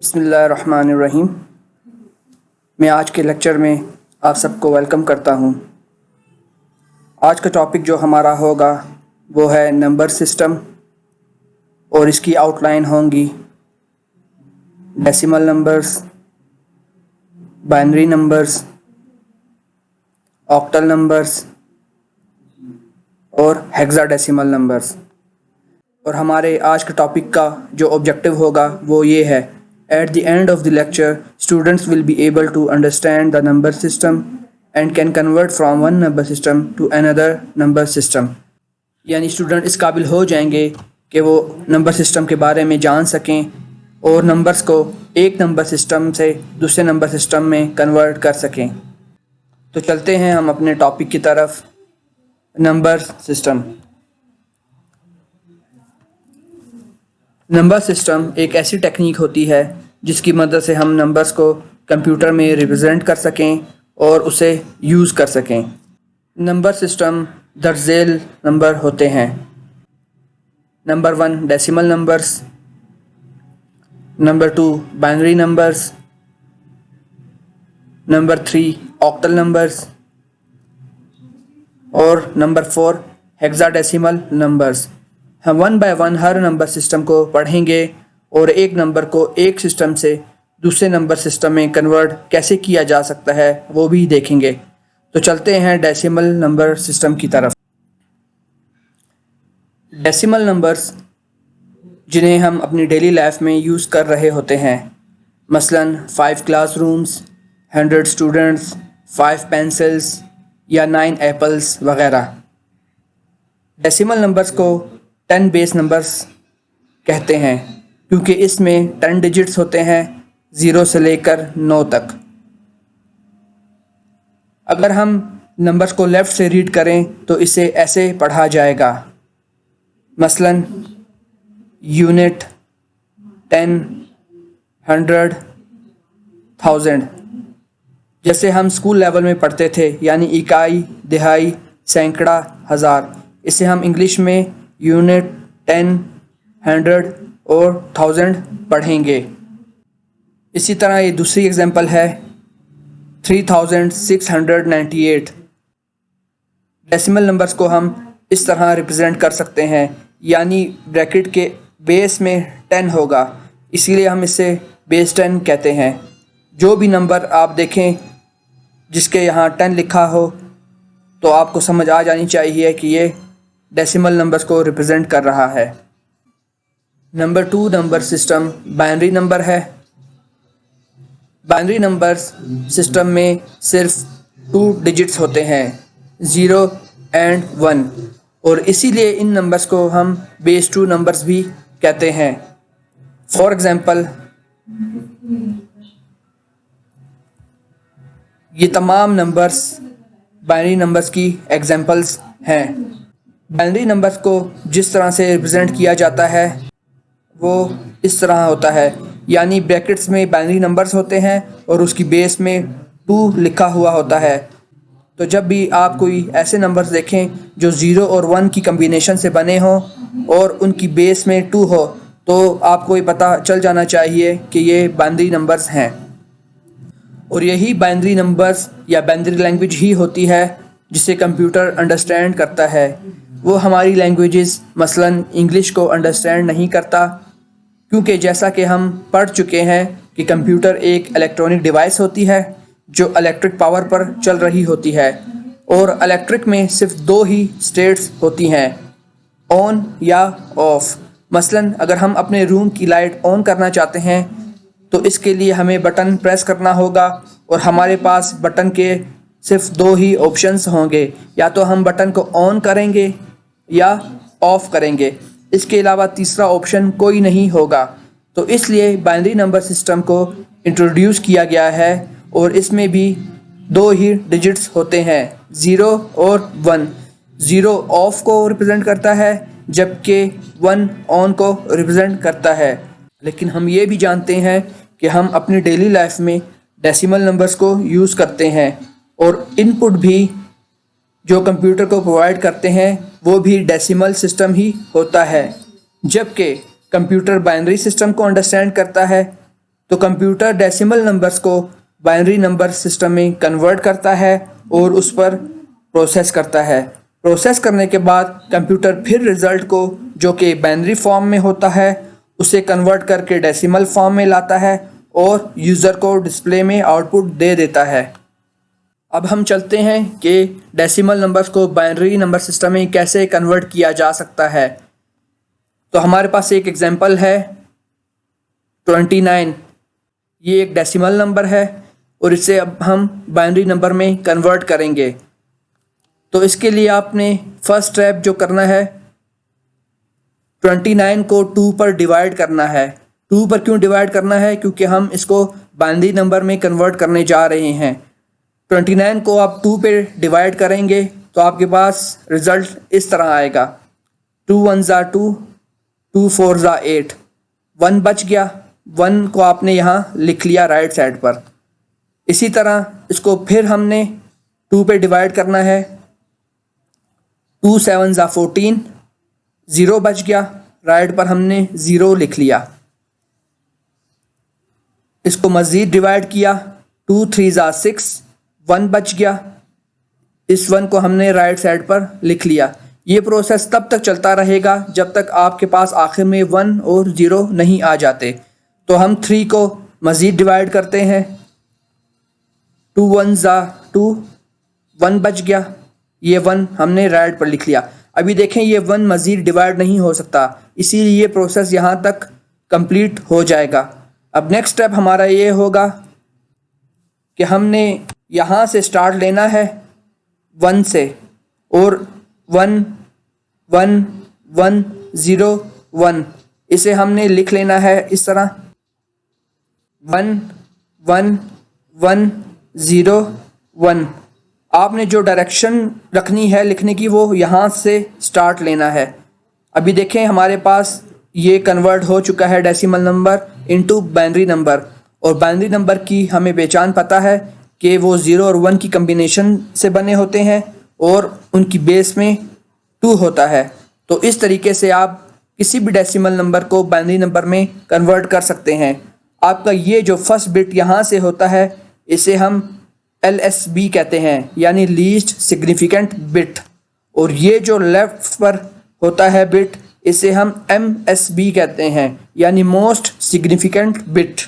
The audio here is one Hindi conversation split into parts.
बिस्मिल्लाहिर्रहमानिर्रहीम। मैं आज के लेक्चर में आप सबको वेलकम करता हूँ। आज का टॉपिक जो हमारा होगा वो है नंबर सिस्टम और इसकी आउटलाइन होंगी decimal numbers, binary numbers, octal numbers और हेक्साडेसिमल नंबर्स। और हमारे आज के टॉपिक का जो ऑब्जेक्टिव होगा वो ये है, at the end of the lecture students will be able to understand the number system and can convert from one number system to another number system। यानी स्टूडेंट इस काबिल हो जाएंगे कि वो नंबर सिस्टम के बारे में जान सकें और नंबर्स को एक नंबर सिस्टम से दूसरे नंबर सिस्टम में कन्वर्ट कर सकें। तो चलते हैं हम अपने टॉपिक की तरफ। Number system. नंबर सिस्टम एक ऐसी टेक्निक होती है जिसकी मदद से हम नंबर्स को कंप्यूटर में रिप्रेजेंट कर सकें और उसे यूज़ कर सकें। नंबर सिस्टम दर्जेल नंबर होते हैं। Number 1 decimal numbers, number 2 binary numbers, number 3 octal numbers और नंबर 4 हेक्साडेसिमल नंबर्स। हम one by one her number system को पढ़ेंगे और एक नंबर को एक सिस्टम से दूसरे नंबर सिस्टम में कन्वर्ट कैसे किया जा सकता है वो भी देखेंगे। तो चलते हैं डेसिमल नंबर सिस्टम की तरफ। डेसिमल नंबर्स जिन्हें हम अपनी डेली लाइफ में यूज़ कर रहे होते हैं, मसलन 5 क्लासरूम्स, 100 स्टूडेंट्स, 5 पेंसिल्स या 9 एप्पल्स वगैरह। डेसिमल नंबर्स को 10 बेस नंबर्स कहते हैं क्योंकि इसमें 10 डिजिट्स होते हैं 0 से लेकर 9 तक। अगर हम नंबर्स को लेफ़्ट से रीड करें तो इसे ऐसे पढ़ा जाएगा, मसलन यूनिट, 10, 100, 1000। जैसे हम स्कूल लेवल में पढ़ते थे, यानी इकाई, दिहाई, सैकड़ा, हज़ार। इसे हम इंग्लिश में यूनिट, 10, 100 और 1000 पढ़ेंगे। इसी तरह ये दूसरी एग्जांपल है 3698। डेसिमल नंबर्स को हम इस तरह रिप्रेजेंट कर सकते हैं, यानी ब्रैकेट के बेस में 10 होगा, इसीलिए हम इसे बेस 10 कहते हैं। जो भी नंबर आप देखें जिसके यहाँ 10 लिखा हो तो आपको समझ आ जानी चाहिए कि ये डेसिमल नंबर्स को रिप्रेजेंट कर रहा है। Number 2 number system binary number है। बाइनरी नंबर्स सिस्टम में सिर्फ 2 डिजिट्स होते हैं, 0 एंड 1, और इसीलिए इन नंबर्स को हम बेस 2 नंबर्स भी कहते हैं। फॉर एग्जांपल, ये तमाम नंबर्स बाइनरी नंबर्स की एग्जांपल्स हैं। बाइनरी नंबर्स को जिस तरह से रिप्रेजेंट किया जाता है वो इस तरह होता है, यानी ब्रैकेट्स में बाइनरी नंबर्स होते हैं और उसकी बेस में 2 लिखा हुआ होता है। तो जब भी आप कोई ऐसे नंबर्स देखें जो 0 और 1 की कम्बिनेशन से बने हों और उनकी बेस में 2 हो तो आपको ये पता चल जाना चाहिए कि ये बाइनरी नंबर्स हैं। और यही बाइनरी नंबर्स या बाइनरी लैंग्वेज ही होती है जिसे कंप्यूटर अंडरस्टैंड करता है। वो हमारी लैंग्वेजेस मसलन इंग्लिश को अंडरस्टैंड नहीं करता, क्योंकि जैसा कि हम पढ़ चुके हैं कि कंप्यूटर एक इलेक्ट्रॉनिक डिवाइस होती है जो इलेक्ट्रिक पावर पर चल रही होती है, और इलेक्ट्रिक में सिर्फ 2 ही स्टेट्स होती हैं, ऑन या ऑफ। मसलन अगर हम अपने रूम की लाइट ऑन करना चाहते हैं तो इसके लिए हमें बटन प्रेस करना होगा और हमारे पास बटन के सिर्फ 2 ही ऑप्शंस होंगे, या तो हम बटन को ऑन करेंगे या ऑफ करेंगे, इसके अलावा तीसरा ऑप्शन कोई नहीं होगा। तो इसलिए बाइनरी नंबर सिस्टम को इंट्रोड्यूस किया गया है और इसमें भी 2 ही डिजिट्स होते हैं, 0 और 1। 0 ऑफ को रिप्रेजेंट करता है जबकि 1 ऑन को रिप्रेजेंट करता है। लेकिन हम ये भी जानते हैं कि हम अपनी डेली लाइफ में डेसिमल नंबर्स को यूज़ करते हैं और इनपुट भी जो कंप्यूटर को प्रोवाइड करते हैं वो भी डेसिमल सिस्टम ही होता है, जबकि कंप्यूटर बाइनरी सिस्टम को अंडरस्टैंड करता है तो कंप्यूटर डेसिमल नंबर्स को बाइनरी नंबर सिस्टम में कन्वर्ट करता है और उस पर प्रोसेस करता है। प्रोसेस करने के बाद कंप्यूटर फिर रिज़ल्ट को, जो कि बाइनरी फॉर्म में होता है, उसे कन्वर्ट करके डेसिमल फॉर्म में लाता है और यूज़र को डिस्प्ले में आउटपुट दे देता है। अब हम चलते हैं कि डेसिमल नंबर्स को बाइनरी नंबर सिस्टम में कैसे कन्वर्ट किया जा सकता है। तो हमारे पास एक एग्जांपल है 29। ये एक डेसिमल नंबर है और इसे अब हम बाइनरी नंबर में कन्वर्ट करेंगे। तो इसके लिए आपने फर्स्ट स्टेप जो करना है, 29 को 2 पर डिवाइड करना है। 2 पर क्यों डिवाइड करना है? क्योंकि हम इसको बाइनरी नंबर में कन्वर्ट करने जा रहे हैं। 29 को आप 2 पे डिवाइड करेंगे तो आपके पास रिज़ल्ट इस तरह आएगा, 2 1 ज़ा 2, 2 4 ज़ा 8, 1 बच गया। 1 को आपने यहाँ लिख लिया राइट साइड पर। इसी तरह इसको फिर हमने 2 पे डिवाइड करना है, 2 7 ज़ा 14, 0 बच गया, राइट पर हमने 0 लिख लिया। इसको मज़ीद डिवाइड किया, 2 3 ज़ा 6, 1 बच गया, इस 1 को हमने राइट साइड पर लिख लिया। ये प्रोसेस तब तक चलता रहेगा जब तक आपके पास आखिर में 1 और 0 नहीं आ जाते। तो हम 3 को मज़ीद डिवाइड करते हैं, 2 1 ज़ा 2, 1 बच गया, ये 1 हमने राइट पर लिख लिया। अभी देखें ये 1 मज़ीद डिवाइड नहीं हो सकता, इसीलिए ये प्रोसेस यहाँ तक कंप्लीट हो जाएगा। अब नेक्स्ट स्टेप हमारा ये होगा कि हमने यहाँ से स्टार्ट लेना है 1 से, और 1 1 1 0 1 इसे हमने लिख लेना है इस तरह, 1 1 1 0 1। आपने जो डायरेक्शन रखनी है लिखने की वो यहाँ से स्टार्ट लेना है। अभी देखें हमारे पास ये कन्वर्ट हो चुका है decimal number into binary number, और बाइनरी नंबर की हमें पहचान पता है कि वो 0 और 1 की कम्बिनेशन से बने होते हैं और उनकी बेस में 2 होता है। तो इस तरीके से आप किसी भी डेसिमल नंबर को बाइनरी नंबर में कन्वर्ट कर सकते हैं। आपका ये जो फर्स्ट बिट यहाँ से होता है इसे हम LSB कहते हैं, यानी लीस्ट सिग्निफिकेंट बिट, और ये जो लेफ्ट पर होता है बिट इसे हम MSB कहते हैं, यानी मोस्ट सिग्निफिकेंट बिट।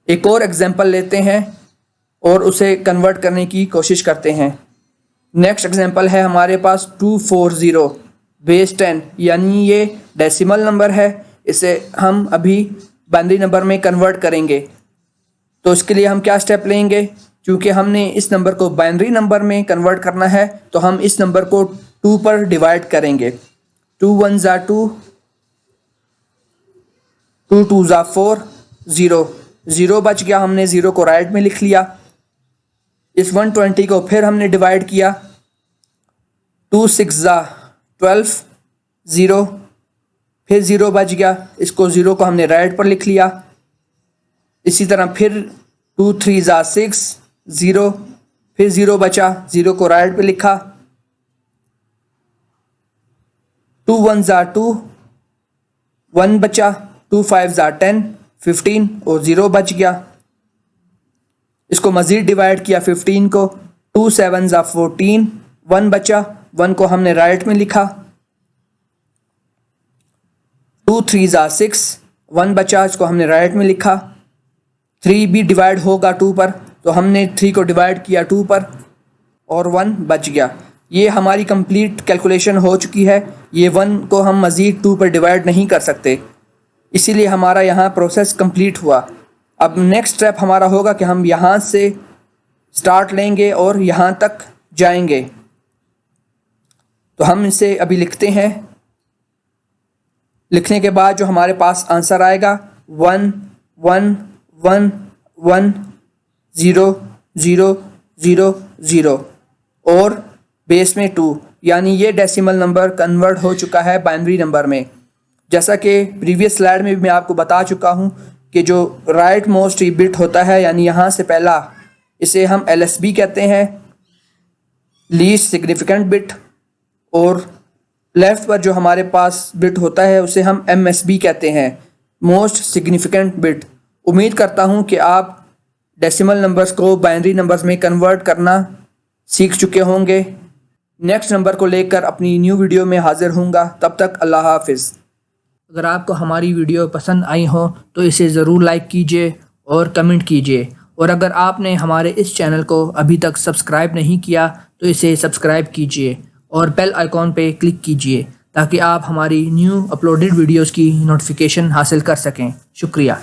एक और एग्जांपल लेते हैं और उसे कन्वर्ट करने की कोशिश करते हैं। नेक्स्ट एग्जांपल है हमारे पास 240 बेस 10, यानी ये डेसिमल नंबर है, इसे हम अभी बाइनरी नंबर में कन्वर्ट करेंगे। तो इसके लिए हम क्या स्टेप लेंगे? क्योंकि हमने इस नंबर को बाइनरी नंबर में कन्वर्ट करना है तो हम इस नंबर को 2 पर डिवाइड करेंगे, 2 1 ज़ा 2, 2 2 ज़ा 4, 0 0 बच गया, हमने 0 को राइट में लिख लिया। इस 120 को फिर हमने डिवाइड किया, 2 6 ज़ा 12, 0 फिर 0 बच गया, इसको 0 को हमने राइट पर लिख लिया। इसी तरह फिर 2 3 ज़ा 6, 0 फिर 0 बचा, 0 को राइट पे लिखा, 2 1 ज़ा 2, 1 बचा, 2 5 ज़ा 10, 15 और 0 बच गया। इसको मज़ीद डिवाइड किया 15 को, 2 7 ज़ा 14, 1 बचा, 1 को हमने राइट में लिखा, 2 3 ज़ा 6, 1 बचा, इसको हमने राइट में लिखा। 3 भी डिवाइड होगा 2 पर, तो हमने 3 को डिवाइड किया 2 पर और 1 बच गया। ये हमारी कंप्लीट कैलकुलेशन हो चुकी है। ये 1 को हम मज़ीद 2 पर डिवाइड नहीं कर सकते, इसीलिए हमारा यहाँ प्रोसेस कंप्लीट हुआ। अब नेक्स्ट स्टेप हमारा होगा कि हम यहाँ से स्टार्ट लेंगे और यहाँ तक जाएंगे। तो हम इसे अभी लिखते हैं। लिखने के बाद जो हमारे पास आंसर आएगा 1 1 1 1 0 0 0 0 और बेस में 2, यानी ये डेसिमल नंबर कन्वर्ट हो चुका है बाइनरी नंबर में। जैसा कि प्रीवियस स्लाइड में भी मैं आपको बता चुका हूँ कि जो राइट मोस्ट बिट होता है, यानी यहाँ से पहला, इसे हम LSB कहते हैं, लीस्ट सिग्निफिकेंट बिट, और लेफ्ट पर जो हमारे पास बिट होता है उसे हम MSB कहते हैं, मोस्ट सिग्निफिकेंट बिट। उम्मीद करता हूँ कि आप डेसिमल नंबर्स को बाइनरी नंबर्स में कन्वर्ट करना सीख चुके होंगे। नेक्स्ट नंबर को लेकर अपनी न्यू वीडियो में हाजिर होऊंगा। तब तक अल्लाह हाफिज़। अगर आपको हमारी वीडियो पसंद आई हो तो इसे ज़रूर लाइक कीजिए और कमेंट कीजिए, और अगर आपने हमारे इस चैनल को अभी तक सब्सक्राइब नहीं किया तो इसे सब्सक्राइब कीजिए और बेल आइकॉन पे क्लिक कीजिए ताकि आप हमारी न्यू अपलोडेड वीडियोस की नोटिफिकेशन हासिल कर सकें। शुक्रिया।